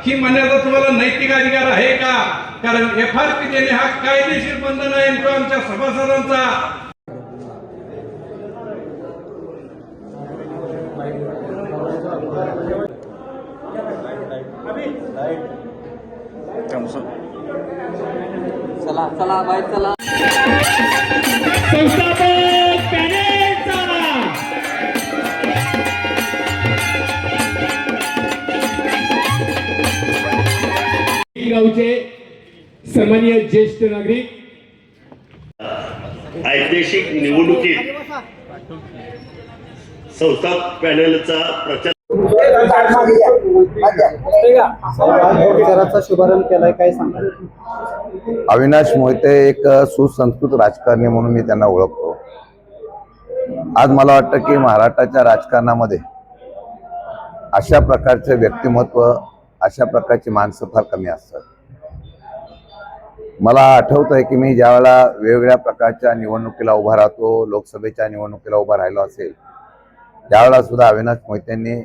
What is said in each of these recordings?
ही म्हणण्याचा तुम्हाला नैतिक अधिकार आहे का? कारण FRP देणे हा कायदेशीर बंधन आहे तो आमच्या सभासदांचा। चला चला बाय चला संस्थापक पॅनेलचा गावचे सन्माननीय ज्येष्ठ नागरिक ऐतिहासिक निवडणुकीत संस्था पॅनलचा प्रचार प्रचाराचा शुभारंभ केलाय, काय सांगाल? अविनाश मोहिते एक सुसंस्कृत राजकारणी म्हणून मी त्यांना ओळखतो। आज मला वाटतं की महाराष्ट्राच्या राजकारणामध्ये अशा प्रकारचे व्यक्तिमत्व, अशा प्रकारची माणसं फार कमी असतात। मला आठवत आहे की मी ज्यावेळेला वेगवेगळ्या प्रकारच्या निवडणुकीला उभा राहतो, लोकसभेच्या निवडणुकीला उभा राहिलो असेल, त्यावेळेला सुद्धा अविनाश मोहितेंनी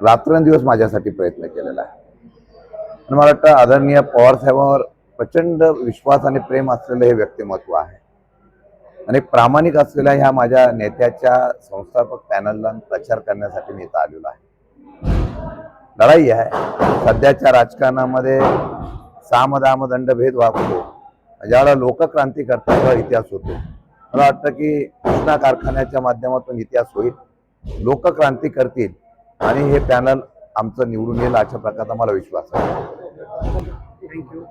रात्रंदिवस माझ्यासाठी प्रयत्न केलेला आहे। आणि मला वाटतं आदरणीय पवार साहेबांवर प्रचंड विश्वास आणि प्रेम असलेलं हे व्यक्तिमत्व आहे आणि प्रामाणिक असलेल्या ह्या माझ्या नेत्याच्या संस्थापक पॅनलला प्रचार करण्यासाठी मी इथं आलेलो आहे। लढाई आहे सध्याच्या राजकारणामध्ये, साम दाम दंड भेद वागतो। ज्यावेळेला लोकक्रांती करता इतिहास होतो, मला वाटतं की कृष्णा कारखान्याच्या माध्यमातून इतिहास होईल, लोकक्रांती करतील आणि हे पॅनल आमचं निवडून येईल अशा प्रकारचा मला विश्वास आहे। थँक्यू।